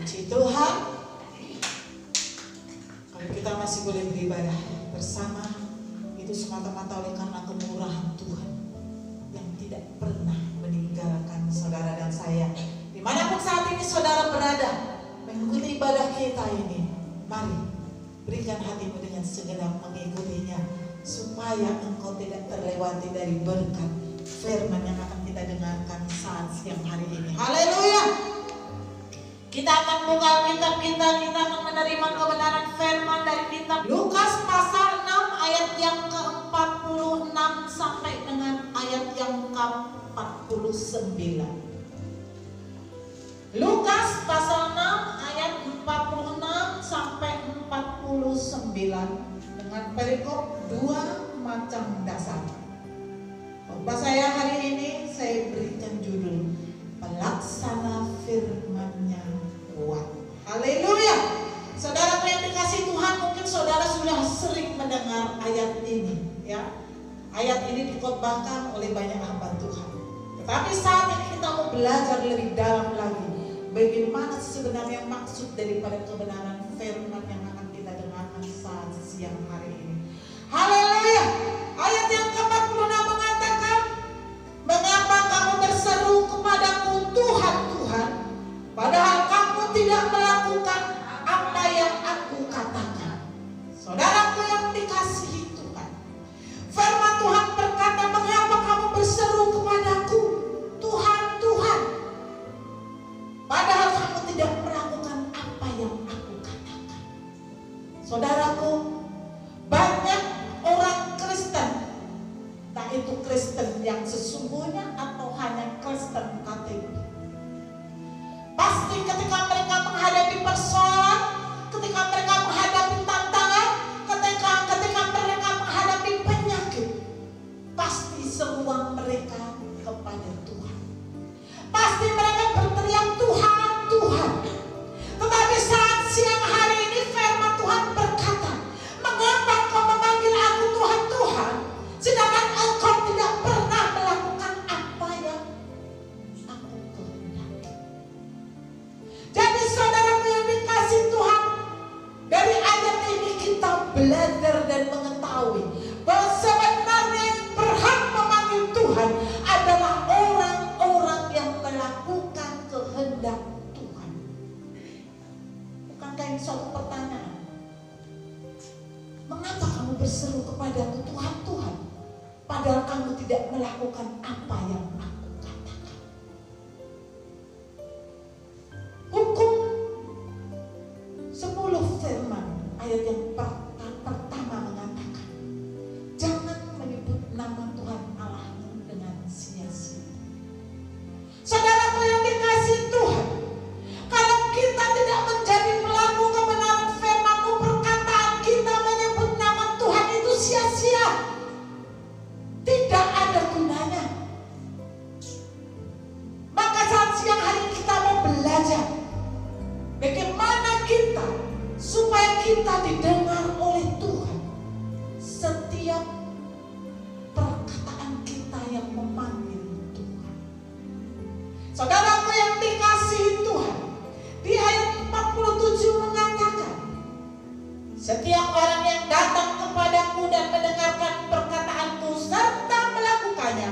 Puji Tuhan. Kalau kita masih boleh beribadah bersama, itu semata-mata oleh karena kemurahan Tuhan yang tidak pernah meninggalkan saudara dan saya. Dimanapun saat ini saudara berada mengikuti ibadah kita ini, mari berikan hatimu dengan segenap mengikutinya, supaya engkau tidak terlewati dari berkat firman yang akan kita dengarkan saat siang hari ini. Haleluya. Kita akan buka kitab kita akan menerima kebenaran firman dari kitab Lukas pasal 6 ayat yang ke-46 sampai dengan ayat yang ke-49. Lukas pasal 6 ayat 46 sampai 49 dengan perikop 2 macam dasar. Khotbah saya hari ini saya berikan judul Pelaksana Firman-Nya Kuat. Haleluya. Saudara yang dikasih Tuhan, mungkin saudara sudah sering mendengar ayat ini, ya. Ayat ini dikhotbahkan oleh banyak hamba Tuhan. Tetapi saat ini kita mau belajar lebih dalam lagi bagaimana sebenarnya maksud daripada kebenaran firman yang akan kita dengarkan saat siang hari ini. Haleluya. Ayat yang ke-46 mengatakan, mengapa kamu berseru kepadaku Tuhan, Tuhan, padahal kamu tidak melakukan apa yang aku katakan. Saudaraku yang dikasihi Tuhan, firman Tuhan berkata, mengapa kamu berseru kepadaku Tuhan, Tuhan, padahal kamu tidak melakukan apa yang aku katakan. Saudaraku, banyak orang Kristen, tak itu Kristen yang sesungguhnya atau hanya Kristen KTP, pasti ketika mereka menghadapi persoalan, ketika mereka menghadapi tantangan, ketika mereka menghadapi penyakit, pasti seruan mereka kepada Tuhan. Pasti mereka berteriak Tuhan, Tuhan. Tetapi saat siang hari ini firman Tuhan berkata, mengapa engkau memanggil aku Tuhan, Tuhan, sedangkan engkau tidak pernah melakukan apa yang aku kehendaki. Jadi saudaraku yang dikasih Tuhan, dari ayat ini kita belajar dan mengetahui bahwa sebenarnya yang berhak memanggil Tuhan adalah orang-orang yang melakukan kehendak Tuhan. Bukankah ini suatu pertanyaan? Mengapa kamu berseru kepadaku Tuhan, Tuhan, padahal kamu tidak melakukan apa yang aku katakan? Hukum 10 firman ayat yang pertama mengatakan, jangan menyebut nama Tuhan Allahmu dengan sia-sia. Saudaraku yang dikasih Tuhan, kalau kita tidak menjadi pelaku kebenaran firman-Mu, perkataan kita menyebut nama Tuhan itu sia-sia, tidak ada gunanya. Maka saat siang hari kita mau belajar bagaimana kita supaya kita didengar oleh Tuhan. Setiap perkataan kita yang memanggil Tuhan. Saudaraku yang dikasihi Tuhan, di ayat 47 mengatakan, setiap orang yang datang kepadaku dan mendengarkan perkataanku serta melakukannya,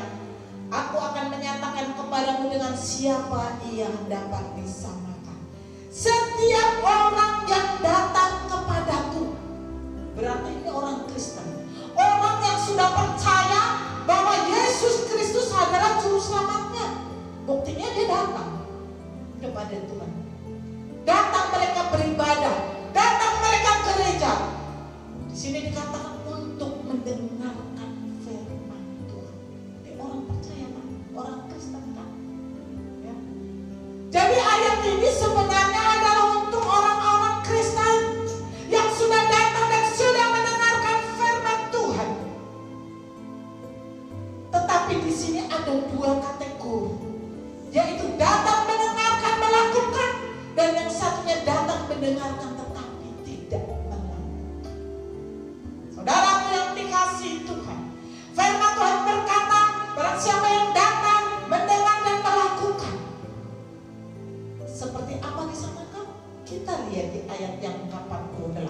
aku akan menyatakan kepadamu dengan siapa ia dapat disamakan. Setiap orang yang datang kepadaku, berarti ini orang Kristen, orang yang sudah percaya bahwa Yesus Kristus adalah juru selamatnya. Buktinya dia datang kepada Tuhan. Datang mereka beribadah, datang mereka gereja. Di sini dikatakan untuk mendengarkan firman Tuhan. Ini orang percaya kan? Orang Kristen kan? Ya. Jadi ayat ini sebenarnya adalah untuk orang-orang Kristen yang sudah datang dan sudah mendengarkan firman Tuhan. Tetapi di sini ada 2 kategori, yaitu datang mendengarkan melakukan, dan yang satunya datang mendengarkan tetapi tidak melakukan. Saudaraku yang dikasihi Tuhan, firman Tuhan berkata, barang siapa yang datang mendengar dan melakukan, seperti apa disamakan? Kita lihat di ayat yang 48.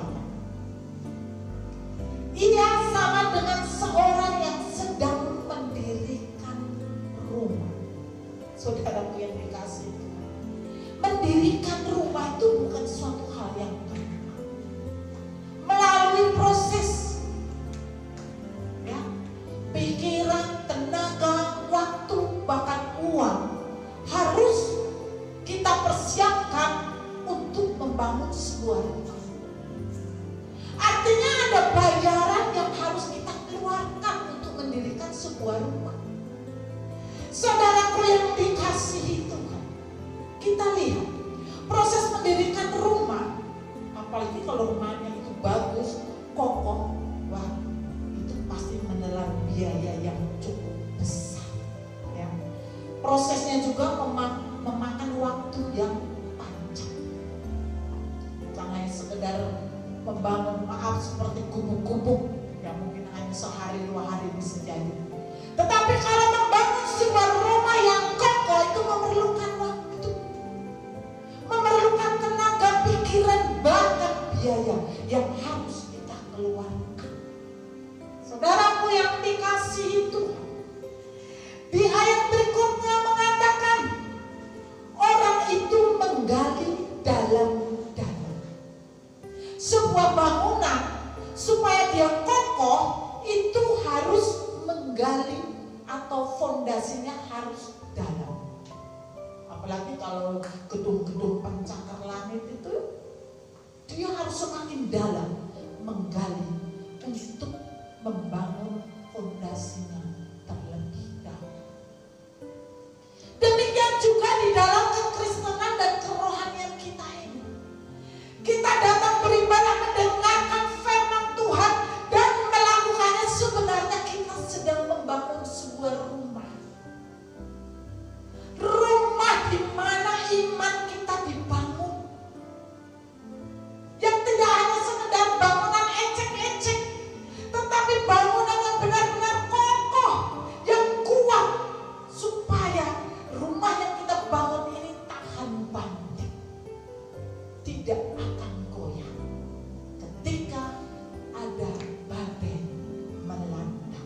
Ia sama dengan seorang yang sedang mendirikan rumah. Saudaraku yang dikasihi Tuhan, mendirikan rumah itu bukan suatu hal yang gampang. Melalui proses, ya, pikiran, tenaga, waktu, bahkan uang harus kita persiapkan untuk membangun sebuah rumah. Artinya ada bayaran yang harus kita keluarkan untuk mendirikan sebuah rumah. Saudaraku yang dikasihi Tuhan, kita lihat proses mendirikan rumah, apalagi kalau rumahnya itu bagus, kokoh, wah, itu pasti menelan biaya yang cukup besar. Ya. Prosesnya juga memakan waktu yang panjang. Jangan sekedar membangun, maaf, seperti gubuk-gubuk yang mungkin hanya sehari 2 hari bisa jadi. Tetapi kalau membangun sebuah rumah yang kokoh itu memerlukan waktu, memerlukan tenaga, pikiran, bahkan biaya yang harus kita keluarkan. Saudaraku yang dikasihi Tuhan, di ayat berikutnya mengatakan orang itu menggali dalam-dalam. Sebuah bangunan supaya dia kokoh itu harus menggali atau fondasinya harus dalam. Apalagi kalau gedung-gedung pencakar langit itu, dia harus semakin dalam menggali untuk membangun fondasinya terlebih dahulu. Demikian juga di dalam kekristenan dan kerohanian kita ini. Kita datang beribadah, mendengarkan firman Tuhan dan melakukannya, sebenarnya kita sedang membangun sebuah rumah. Rumah di mana iman kita dibangun. Yang tidak hanya sekedar bangunan ecek-ecek, tetapi bangunan yang benar-benar kokoh, yang kuat, supaya rumah yang kita bangun ini tahan banting, tidak akan goyah ketika ada badai melanda.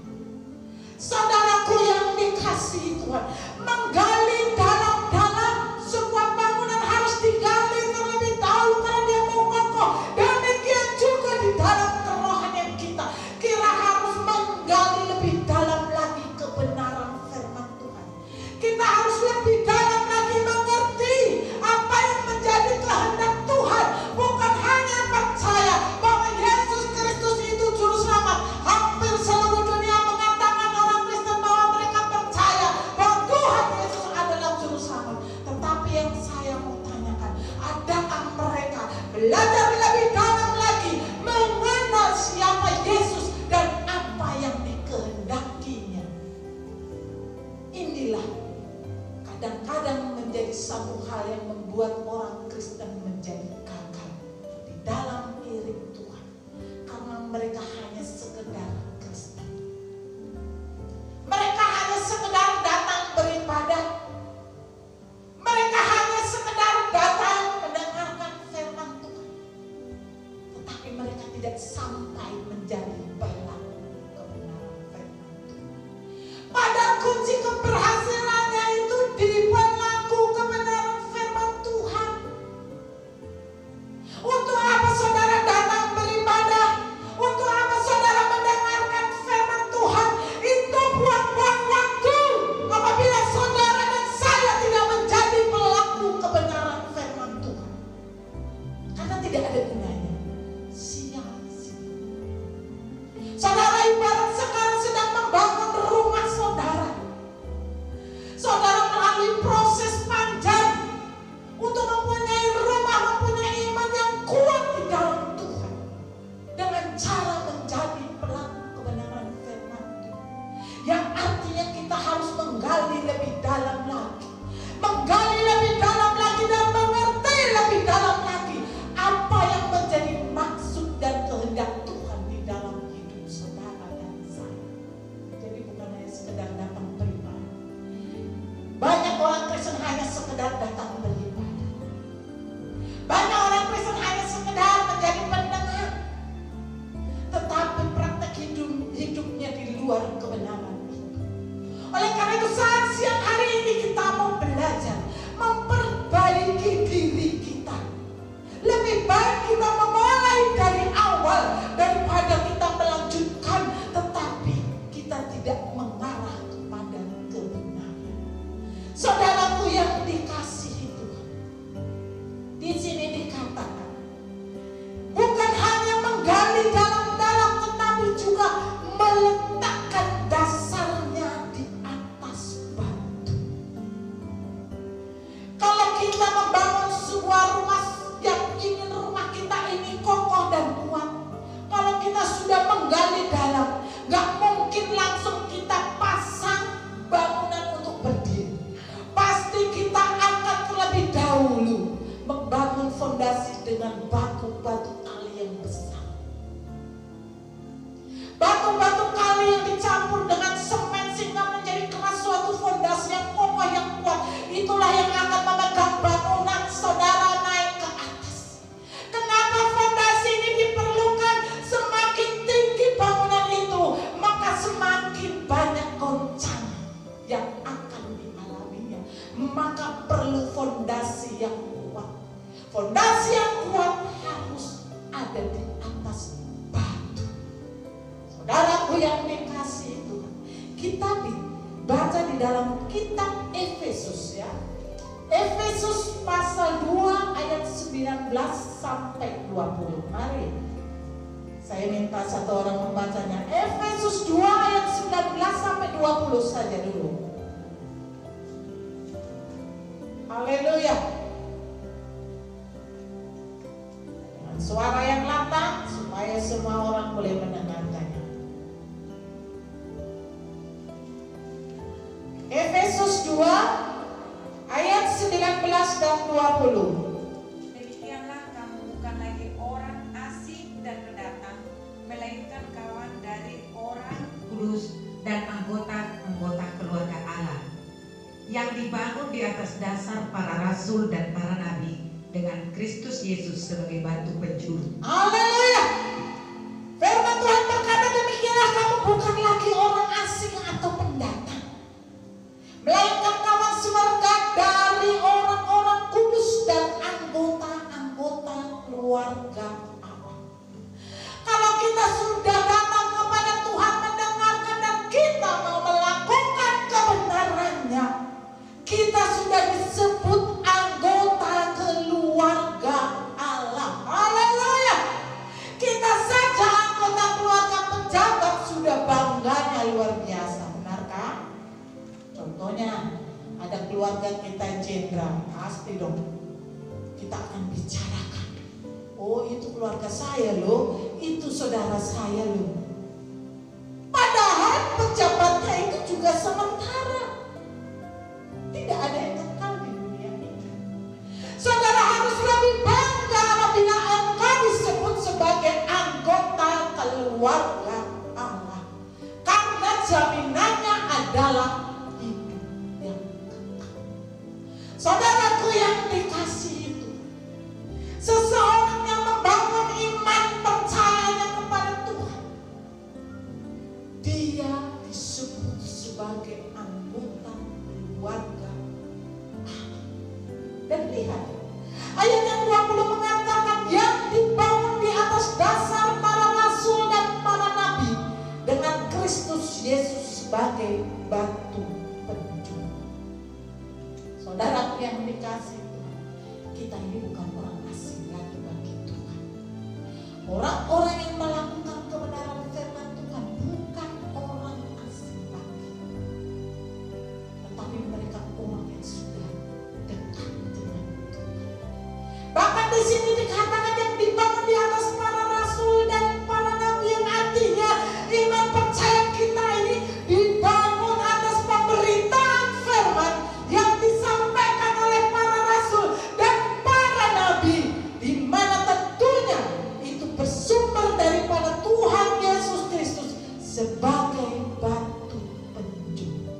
Saudaraku yang dikasihi Tuhan, menggali dalam-dalam sebuah bangunan harus digali terlebih dahulu karena dia mau kokoh. Demikian juga di dalam kerohanian kita, kita harus menggali lebih dalam lagi kebenaran firman Tuhan. Kita harus lebih dalam lagi mengerti apa yang menjadi kehendak Tuhan, bukan hanya percaya bahwa Yesus Kristus itu juru selamat. Hampir seluruh dunia mengatakan orang Kristen bahwa mereka percaya bahwa Tuhan Yesus adalah juru selamat. Tetapi yang saya mau tanyakan, adakah mereka belajar lebih dalam lagi mengenal siapa Yesus dan apa yang dikehendakinya? Inilah kadang-kadang menjadi satu hal yang membuat orang Kristen menjadi gagal di dalam iring Tuhan, karena mereka hanya sekedar Kristen. Mereka hanya sekedar datang beribadah. Mereka hanya sekedar datang mendengarkan firman Tuhan, tetapi mereka tidak sampai menjadi pelaku kebenaran firman Tuhan. Padahal kunci keberhasilannya itu di pelaku kebenaran firman Tuhan. Untuk apa saudara datang beribadah? Untuk apa dengan batu-batu kali yang besar. Batu-batu kali yang dicampur dengan semen sehingga menjadi keras, suatu fondasi yang kokoh yang kuat. Itulah yang akan memegang bangunan saudara naik ke atas. Kenapa fondasi ini diperlukan? Semakin tinggi bangunan itu, maka semakin banyak goncangan yang akan dialaminya. Maka perlu fondasi yang kuat. Fondasi yang kuat harus ada di atas batu. Saudaraku yang dikasih itu, kita baca di dalam kitab Efesus ya. Efesus pasal 2 ayat 19 sampai 20. Mari saya minta satu orang membacanya. Efesus 2 ayat 19 sampai 20 saja dulu. Haleluya. Dengan suara yang lantang supaya semua orang boleh mendengarkannya. Efesus 2 ayat 19 dan 20. Demikianlah kamu bukan lagi orang asing dan pendatang, melainkan kawan dari orang kudus dan anggota-anggota keluarga Allah, yang dibangun di atas dasar para rasul dan para nabi, dengan Kristus Yesus sebagai batu penjuru. Haleluya. Firman Tuhan berkata, demikianlah kamu bukan lagi orang asing atau pendatang, melainkan kawan sewarga dari orang-orang kudus dan anggota-anggota keluarga Allah. Kalau kita sudah datang kepada Tuhan, mendengarkan dan kita mau melakukan kebenarannya, kita sudah disebut anggota keluarga Allah. Haleluya. Kita saja anggota keluarga pejabat sudah bangganya luar biasa, benar kan? Contohnya ada keluarga kita jenderal, pasti dong kita akan bicarakan. Oh, itu keluarga saya loh, itu saudara saya loh. Padahal pejabatnya itu juga sementara, tidak ada yang kekal di dunia ini. Saudara harus lebih bangga apabila engkau disebut sebagai anggota keluarga Allah, karena jaminannya adalah hidup yang kekal. Saudaraku yang dikasih itu, seseorang yang membangun iman percayanya kepada Tuhan, dia disebut sebagai anggota keluarga Allah. Dan lihat, ayat yang 20 mengatakan yang dibangun di atas dasar para rasul dan para nabi, dengan Kristus Yesus sebagai batu penjuru. Saudara yang dikasih Tuhan, kita ini bukan orang asing lagi bagi Tuhan. Orang-orang yang melakukan kebenaran firman Tuhan bukan orang asing lagi, tetapi mereka orang yang sudah dekat dengan Tuhan. Bahkan di sini dikatakan yang dibangun di atas para rasul dan para nabi, yang artinya iman percaya kita ini dibangun atas pemberitaan firman yang disampaikan oleh para rasul dan para nabi, di mana tentunya itu bersumber daripada Tuhan Yesus Kristus sebagai batu penjuru.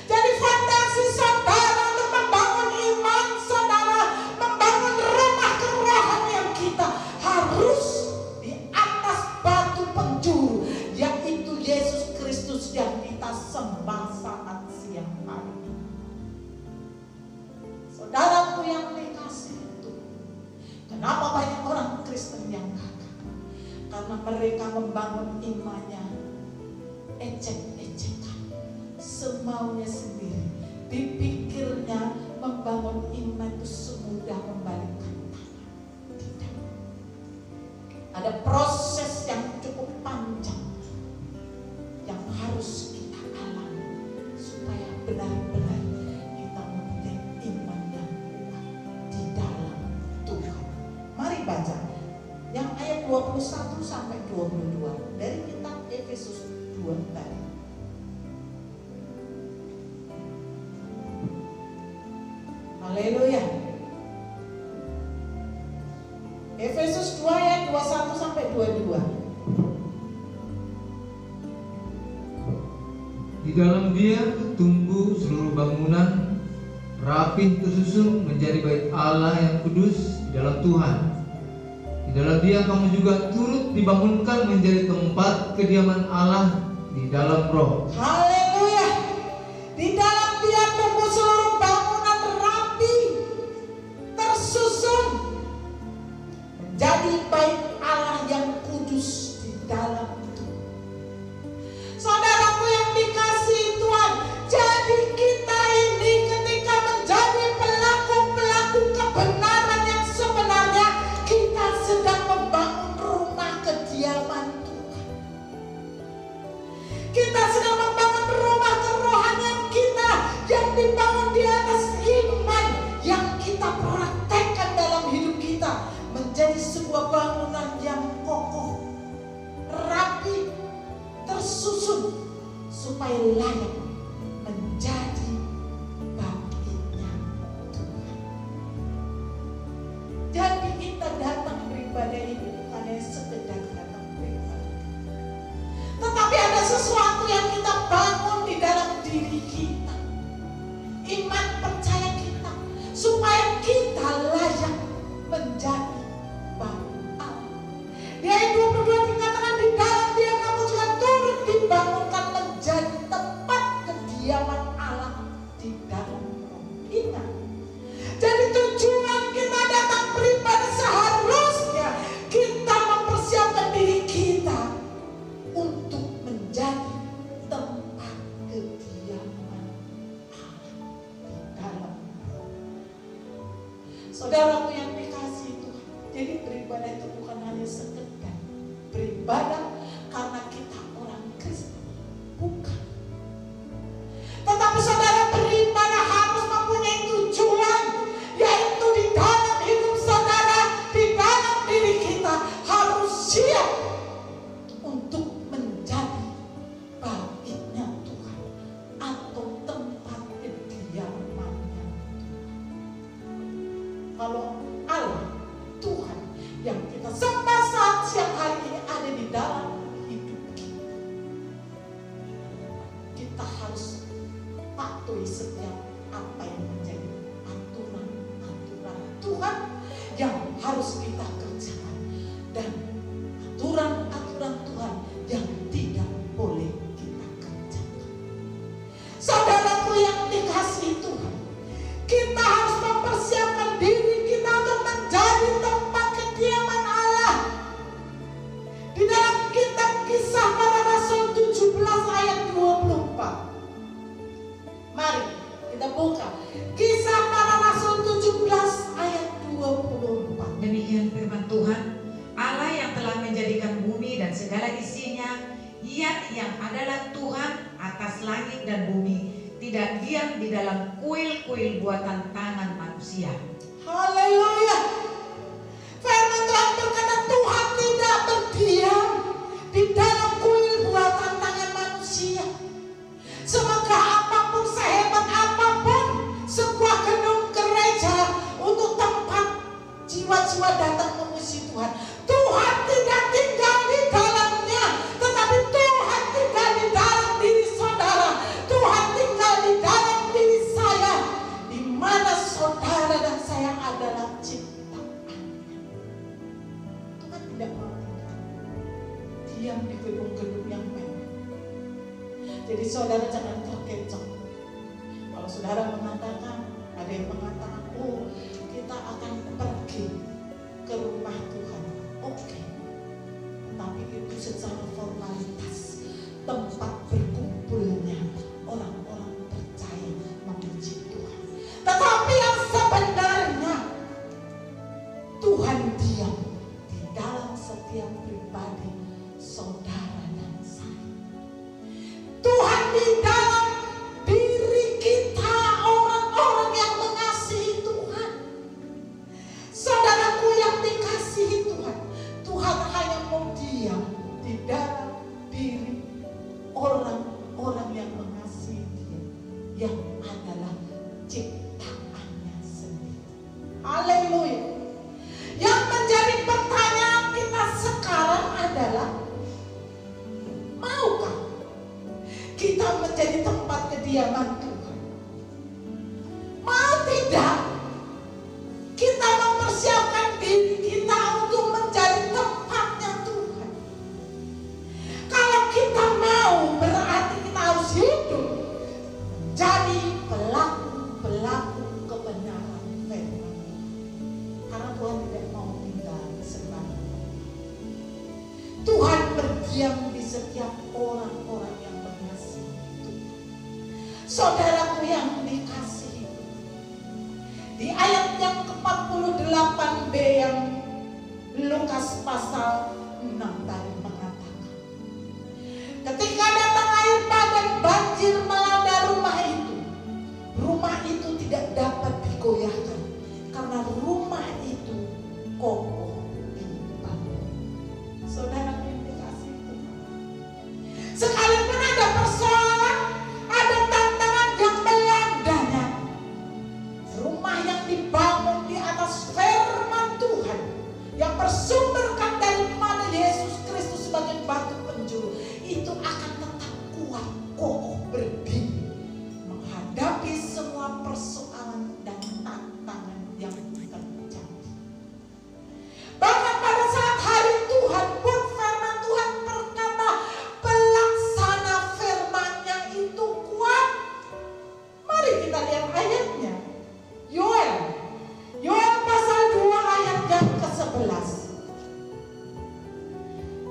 Jadi fondasi saudara untuk membangun iman saudara, membangun rumah kerohanian kita harus di atas batu penjuru, yaitu Yesus Kristus yang kita sembah saat siang hari. Saudaraku yang dikasih itu, kenapa banyak orang Kristen yang gagal? Karena mereka membangun imannya ecek-ecekan, semaunya sendiri. Dipikirnya membangun iman itu semudah membalikkan tangan. Tidak. Ada proses yang cukup panjang yang harus kita alami supaya benar-benar kita mempunyai iman yang kuat di dalam Tuhan. Mari baca yang ayat 21 sampai 22 dari kitab Efesus 2 tadi. Haleluya. Efesus 2 ayat 21 sampai 22. Di dalam Dia tumbuh seluruh bangunan rapih tersusun menjadi bait Allah yang kudus di dalam Tuhan. Di dalam Dia kamu juga turut dibangunkan menjadi tempat kediaman Allah di dalam Roh. Haleluya. Di dalam Dia tumbuh seluruh bangunan rapi tersusun menjadi bait Allah yang kudus di dalam Tuhan. Saudaraku yang dikasihi Tuhan, jadi kita ini ketika menjadi pelaku-pelaku kebenaran yang sebenarnya, kita sedang membangun rumah kediaman Tuhan. Kita sedang membangun rumah kerohanian kita yang dibangun di atas iman yang kita praktekkan dalam hidup kita, menjadi sebuah bangunan yang kokoh, rapi, tersusun supaya layak menjadi baitnya Tuhan. Jadi kita datang beribadah ini bukan hanya sekedar datang beribadah, tetapi ada sesuatu yang kita bangun di dalam diri kita, iman percaya kita, supaya kita layak menjadi bait Allah. Di ayat 22 dikatakan di dalam Dia kamu juga turut dibangunkan menjadi tempat kediaman Allah di dalam Roh. Ingat, jadi tujuan kita datang beribadah seharusnya kita mempersiapkan diri kita untuk menjadi tempat kediaman Allah di dalam Roh. Saudaraku yang dikasihi Tuhan, jadi beribadah itu bukan hanya sekedar beribadah karena kita orang Kristen, bukan. Tetapi saudara, beribadah harus mempunyai tujuan, yaitu di dalam hidup saudara, di dalam diri kita harus siap untuk menjadi baitnya Tuhan atau tempat kediamannya Tuhan. Kalau Allah, Tuhan yang kita sembah saat siang hari ini ada di dalam hidup kita, kita harus patuhi setiap apa yang menjadi aturan-aturan Tuhan yang harus kita kerjakan, dan aturan-aturan Tuhan yang tidak boleh kita kerjakan. Saudaraku yang dikasihi Tuhan, kita harus mempersiapkan diri kita untuk menjadi tempat kediaman Allah. Di dalam kitab Kisah Para Rasul 17 ayat 24. Mari kita buka Kisah Para Rasul 17 ayat 24. Demikian firman Tuhan, Allah yang telah menjadikan bumi dan segala isinya, Ia yang adalah Tuhan atas langit dan bumi, tidak diam di dalam kuil-kuil buatan tangan manusia. Haleluya. Firman Tuhan berkata Tuhan tidak berdiam di dalam kuil buatan tangan manusia. Semoga apapun, sehebat apapun sebuah gedung gereja untuk tempat jiwa-jiwa datang memuji Tuhan, Tuhan tidak tinggal di dalamnya, tetapi Tuhan tinggal di dalam diri saudara. Tuhan tinggal di dalam diri saya, di mana saudara dan saya adalah ciptaannya. Tuhan tidak mau tinggal diam di gedung-gedung yang mewah. Jadi saudara jangan terkecoh kalau saudara mengatakan, ada yang mengatakan, oh kita akan pergi ke rumah Tuhan. Oke, tapi itu secara formalitas, tempat berkumpulnya orang-orang percaya memuji Tuhan. Tetapi yang sebenarnya Tuhan diam di dalam setiap pribadi saudara dan saya. Tuhan di dalam diri kita, orang-orang yang mengasihi Tuhan. Saudaraku yang dikasihi Tuhan, Tuhan hanya mau diam di dalam diri orang-orang yang mengasihi Dia, yang adalah ciptaannya sendiri. Haleluya. Yang menjadi kediaman Tuhan. Mau tidak, kita mempersiapkan diri kita untuk menjadi tempatnya Tuhan. Kalau kita mau, berarti kita harus hidup jadi pelaku-pelaku kebenaran firman. Karena Tuhan tidak mau tinggal sembarangan. Tuhan berdiam di setiap orang-orang yang mengasihi Tuhan. Saudaraku yang dikasihi, di ayat yang ke-48b yang Lukas pasal 6 tadi mengatakan, ketika datang air bah dan banjir melanda rumah itu tidak dapat digoyahkan karena rumah itu kokoh dibangun. Saudara yang dikasihi Tuhan, sekalipun ada persoalan, ada tantangan yang melandanya, rumah yang dibangun di atas firman Tuhan yang bersumberkan daripada Yesus Kristus sebagai batu penjuru, itu akan tetap kuat, kokoh, berdiri menghadapi semua persoalan dan tantangan yang terjadi. Bahkan pada saat hari Tuhan pun firman Tuhan berkata, pelaksana firman-Nya itu kuat. Mari kita lihat ayatnya. Yoel pasal 2 ayat yang ke-11.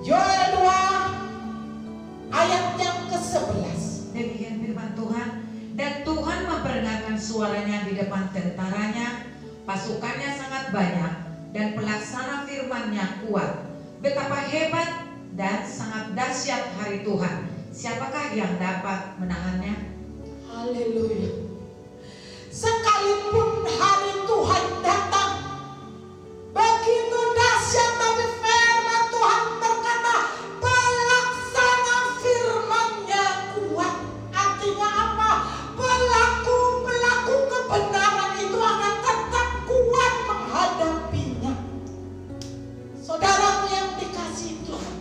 Yoel 2 ayat yang ke-11. Demikian firman Tuhan. Dan Tuhan memperingatkan suaranya di depan tentaranya, pasukannya sangat banyak, dan pelaksana firman-Nya kuat. Betapa hebat dan sangat dahsyat hari Tuhan. Siapakah yang dapat menahannya? Haleluya. Sekalipun hari Tuhan datang begitu dahsyat, tapi firman Tuhan berkata, pelaksana firman-Nya kuat. Artinya apa? Pelaku-pelaku kebenaran itu akan tetap kuat menghadapinya. Saudaraku yang dikasihi Tuhan,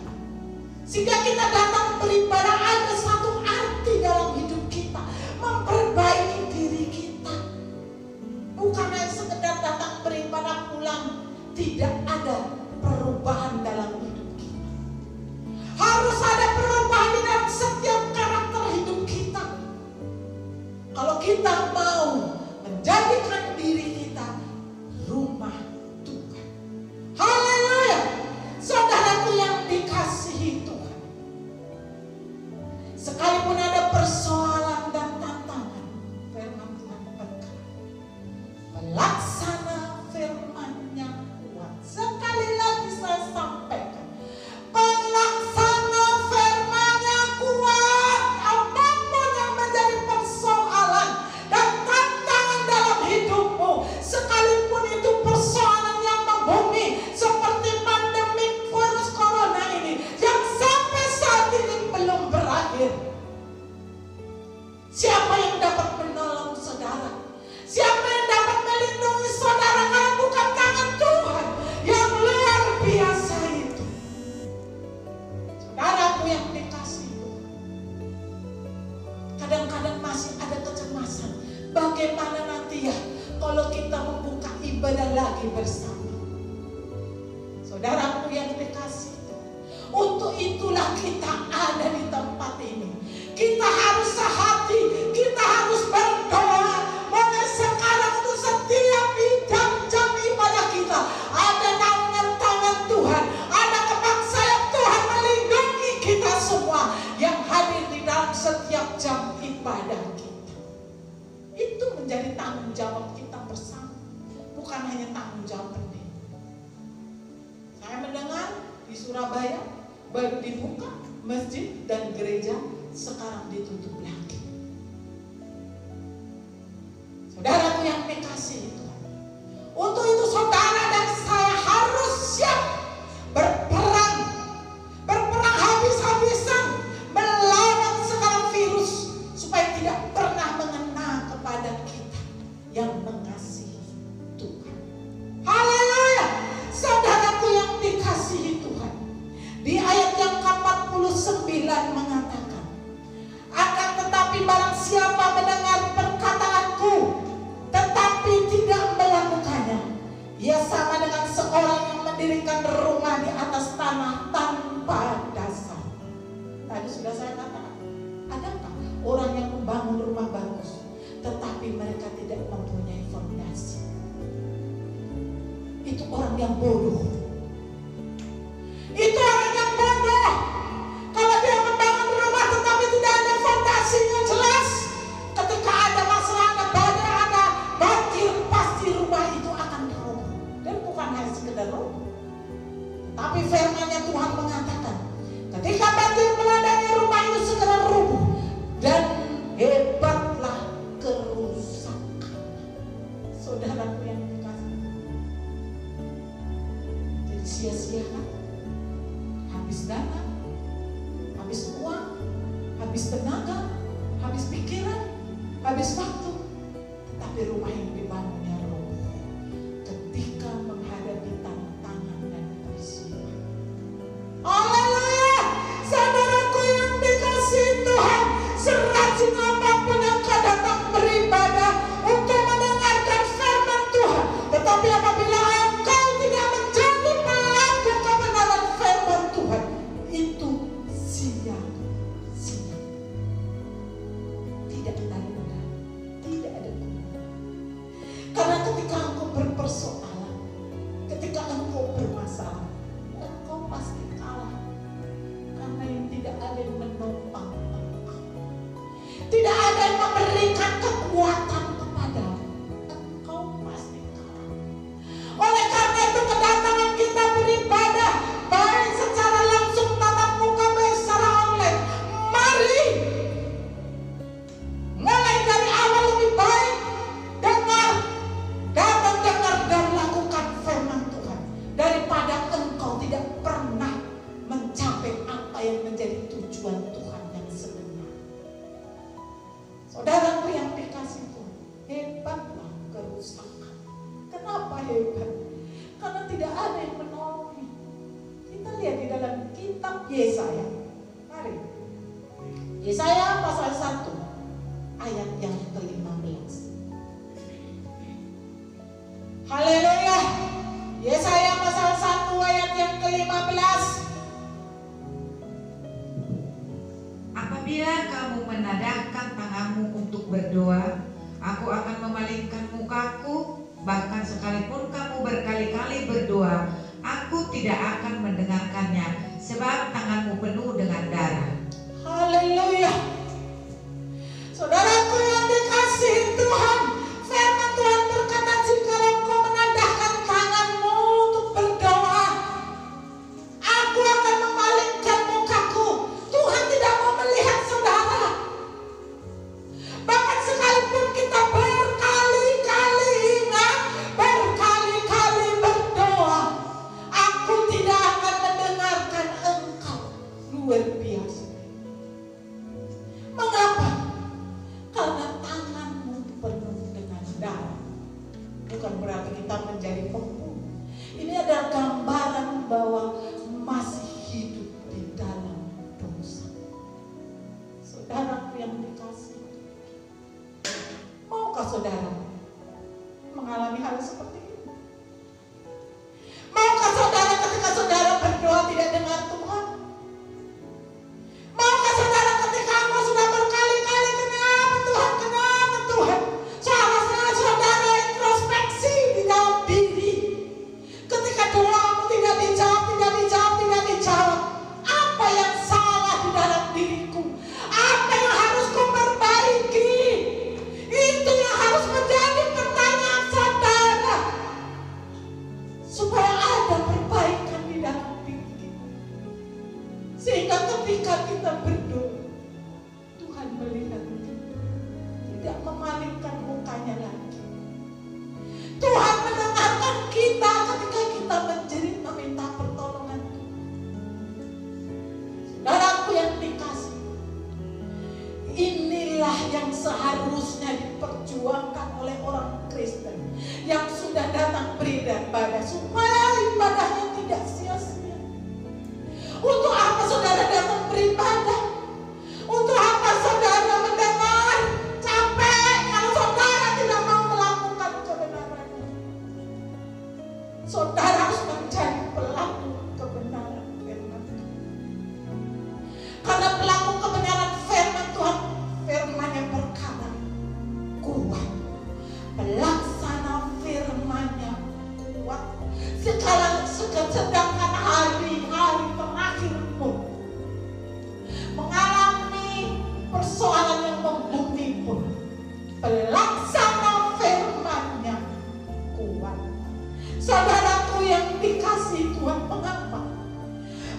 sehingga kita datang beribadah ada satu arti dalam hidup kita, memperbaiki diri kita. Bukan hanya sekedar datang beribadah pulang, tidak ada perubahan dalam hidup kita. Harus ada perubahan di dalam setiap karakter hidup kita. Kalau kita mau menjadikan diri kita rumah Tuhan. Haleluya. Saudaraku yang dikasihi Tuhan, sekalipun ada persoalan dan tantangan, firman Tuhan berkata, pelaksana firman-Nya kuat. Sekali lagi saya sampaikan, pelaksana firman-Nya kuat. Apapun yang menjadi persoalan dan tantangan dalam hidupmu, sekalipun itu persoalan yang membumi seperti pandemi virus corona ini yang sampai saat ini belum berakhir. Siapa yang dapat menolong saudara? Siapa yang dapat melindungi saudara kalau bukan tangan Tuhan yang luar biasa itu? Saudaraku yang dikasihi Tuhan, kadang-kadang masih ada kecemasan. Bagaimana nanti ya kalau kita membuka ibadah lagi bersama? Saudaraku yang dikasihi Tuhan, untuk itulah kita ada di tempat ini. Kita harus sehati, kita harus berdoa. Mulai sekarang untuk setiap jam-jam ibadah kita ada naungan tangan Tuhan, ada kepaksaan Tuhan melindungi kita semua yang hadir di dalam setiap jam ibadah kita. Itu menjadi tanggung jawab kita bersama, bukan hanya tanggung jawab pendeta. Saya mendengar di Surabaya baru dibuka masjid dan gereja, sekarang ditutup lagi. Saudaraku yang dikasihi Tuhan, untuk itu saudara dan saya harus siap berperang habis-habisan melawan segala virus supaya tidak pernah mengena kepada kita yang mengasihi Tuhan. Haleluya. Saudaraku yang dikasihi Tuhan, di ayat yang ke-49 mengatakan, akan tetapi barang siapa tetapi mereka tidak mempunyai fondasi. Itu orang yang bodoh. Itu orang yang bodoh. Kalau dia membangun rumah tetapi tidak ada fondasinya jelas, ketika ada masalah, ada badai, ada banjir, pasti rumah itu akan roboh. Dan bukan hanya sekedar roboh, tapi firman-Nya Tuhan mengatakan, ketika banjir melandai rumah itu segera roboh dan hebatlah kerusakan. Saudaraku yang dikasihi, jadi sia-sia kan? Habis dana, habis uang, habis tenaga, habis pikiran, habis waktu, tapi rumah yang dibangunnya roboh ketika menghadapi tantangan dan peristiwa. Haleluya! Saudaraku yang dikasihi Tuhan, serajin apapun engkau datang beribadah untuk mendengarkan firman Tuhan, tetapi apabila engkau tidak menjadi pelaku kebenaran firman Tuhan, itu sia-sia. Tidak ada guna, tidak ada guna. Karena ketika engkau berpersoalan, ketika engkau bermasalah, engkau pasti kalah. Karena yang tidak ada yang menopang engkau, tidak ada yang memberikan kekuatan kepadamu, engkau pasti kalah. Oleh karena itu kedatangan kita beribadah, baik secara langsung tatap muka, baik secara online, mari mulai dari awal lebih baik dengar, datang dengar dan lakukan firman Tuhan, daripada engkau tidak pernah mencapai apa yang menjadi tujuan Tuhan yang sebenarnya. Saudaraku yang dikasihi Tuhan, hebatlah kerusakan. Kenapa hebat? Karena tidak ada yang menolong. Kita lihat di dalam kitab Yesaya. Mari. Yesaya pasal 1 ayat yang ke-15. Haleluya. Yesaya pasal 1 ayat yang ke-15. Apabila kamu menadahkan tanganmu untuk berdoa, aku akan memalingkan mukaku. Bahkan sekalipun kamu berkali-kali berdoa, aku tidak akan mendengarkannya, sebab tanganmu penuh dengan darah. Haleluya. Saudaraku yang dikasihi Tuhan, firman Tuhan berkata, jika engkau menadahkan tanganmu untuk berdoa, aku akan memalingkan mukaku. Tuhan tidak mau melihat saudara. Bahkan sekalipun kita berkali-kali ingat, berkali-kali berdoa, aku tidak akan mendengarkan engkau. Luar biasa. Mengapa? Karena tanganmu penuh dengan darah. Bukan berarti kita menjadi pembunuh. Ini adalah gambaran bahwa masih hidup di dalam dosa. Saudaraku yang dikasihi, maukah saudara mengalami hal seperti ini? Maukah saudara ketika saudara berdoa tidak dengar Tuhan? Maukah saudara ketika engkau sudah berkali-kali, kenapa Tuhan, kenapa Tuhan? Seharusnya saudara introspeksi di dalam diri. Ketika doamu tidak dijawab, tidak dijawab, tidak dijawab, apa yang salah di dalam diriku? Apa yang harus ku perbaiki? Itu yang harus menjadi pertanyaan saudara, supaya ada perbaikan di dalam diri kita. Sehingga ketika kita berdoa, Tuhan melihat kita, tidak memalingkan mukanya lagi. Tuhan mendengarkan kita ketika kita menjerit meminta pertolongan Tuhan. Saudaraku yang dikasihi, inilah yang seharusnya diperjuangkan oleh orang Kristen yang sudah datang beribadah, supaya ibadahnya tidak sia-sia. Untuk apa saudara datang beribadah? Untuk apa saudara mendengar? Capek kalau saudara tidak mau melakukan kebenarannya. Saudara harus menjadi pelaku kebenaran firman Tuhan. Karena pelaku kebenaran firman Tuhan, firman yang berkata kuat sedangkan hari-hari terakhir pun mengalami persoalan yang membumi pun, pelaksana firman-Nya kuat. Saudaraku yang dikasihi Tuhan,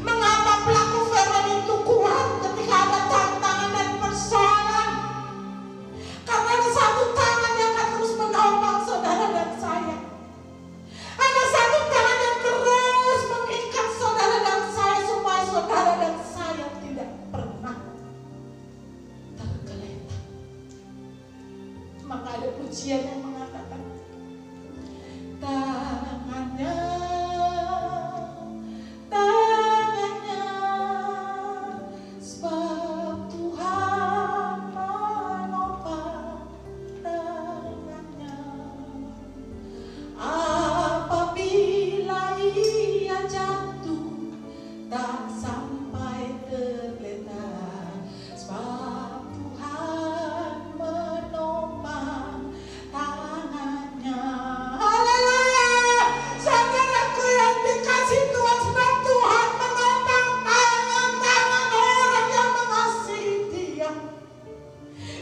mengapa pelaku firman itu kuat ketika ada tantangan dan persoalan? Karena ada satu tangan yang akan terus menopang saudara dan saya. Ada satu tangan yang terus mengikat saudara dan saya, supaya saudara dan saya tidak pernah tergeletak. Maka ada pujian yang mengatakan, tangannya sebab Tuhan menopang tangannya. Apabila ia jatuh tak sampai tergeletak, sebab Tuhan menopang tangannya. Haleluya! Saudaraku yang dikasih Tuhan, sebab Tuhan menopang tangan-tangan orang yang mengasihi Dia.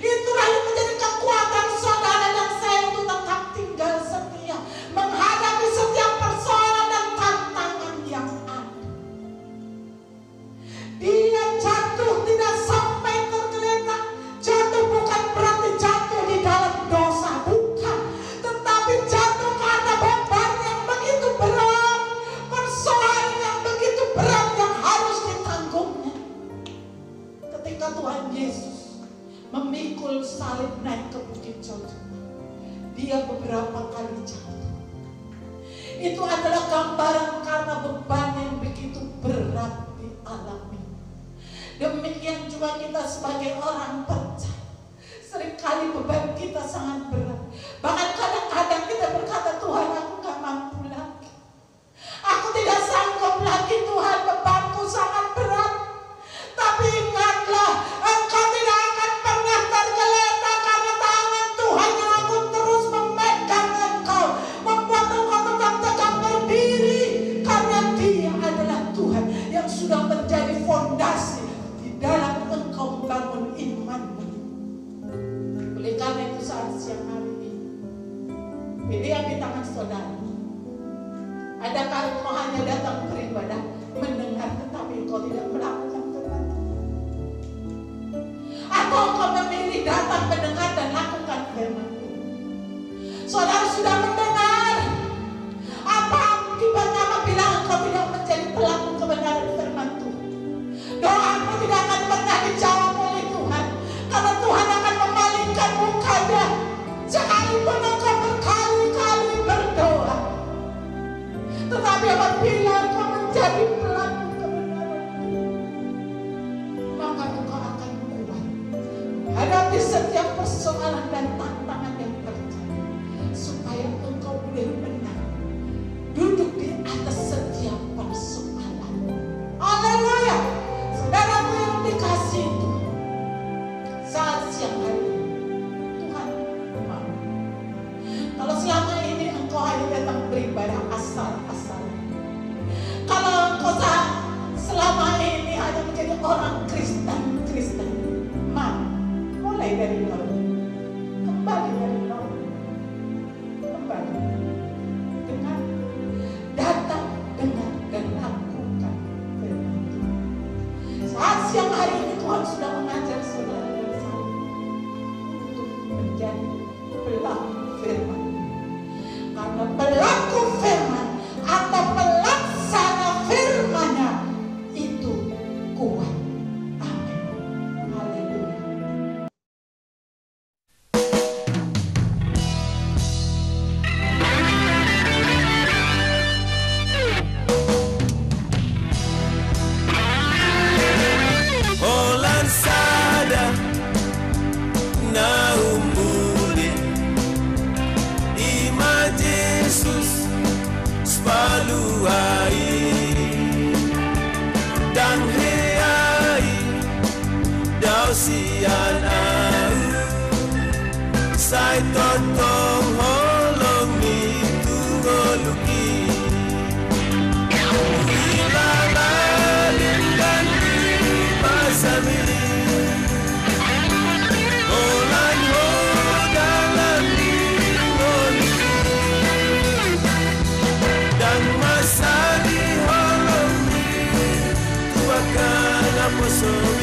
Itulah yang menjadi kekuatan saudara dan saya untuk tetap tinggal setia menghadapi setiap persoalan dan tantangan yang ada. Dia jatuh tidak sampai tergeletak. Jatuh bukan berarti jatuh di dalam dosa, bukan. Tetapi jatuh karena beban yang begitu berat, persoalan yang begitu berat yang harus ditanggungnya. Ketika Tuhan Yesus memikul salib naik ke Bukit Golgota, Dia beberapa kali jatuh. Itu adalah gambaran karena beban yang begitu berat dialami. Demikian juga kita sebagai orang percaya, seringkali beban kita sangat berat. Bahkan kadang-kadang kita berkata, Tuhan, aku gak mampu lagi, aku tidak sanggup lagi Tuhan, bebanku sangat berat. Tapi ingatlah, engkau tidak akan pernah tergeletak, karena tangan Tuhan yang akan terus memegang engkau, membuat engkau tetap tegak berdiri. Karena Dia adalah Tuhan yang sudah menjadi fondasi di dalam engkau membangun imanmu. Oleh karena itu saat siang hari ini, pilihan di tangan saudara. Adakah engkau hanya datang beribadah, mendengar, tetapi engkau tidak melakukan firman? Atau engkau memilih datang mendengar dan lakukan firman? Saudara sudah mendengar, apa akibatnya apabila engkau tidak menjadi pelaku kebenaran firman Tuhan? Doamu tidak akan pernah dijawab oleh Tuhan, karena Tuhan akan memalingkan mukanya sekalipun engkau berkali-kali berdoa. Tetapi apabila engkau menjadi pelaku kebenaran, maka engkau akan kuat hadapi setiap persoalan dan tantangan yang terjadi, supaya engkau boleh menang, duduk di atas setiap persoalan. Haleluya! Saudaraku yang dikasihi Tuhan, saat siang hari ini Tuhan mau. Kalau selama ini engkau hanya datang beribadah asal-asalan, kalau engkau selama ini hanya menjadi orang Kristen, mulai dari nol, kembali dari nol, kembali dengan datang, dengar dan lakukan firman Tuhan. Saat siang hari ini Tuhan sudah mengajar saudara dan saya untuk menjadi pelaku firman. Karena pelaku firman atau pelaksana firman-Nya itu kuat. Amin. Haleluya. Olansada na umuli ima Jesus spaluai dan heai daw siyan au sai totong holong ni tungoluki so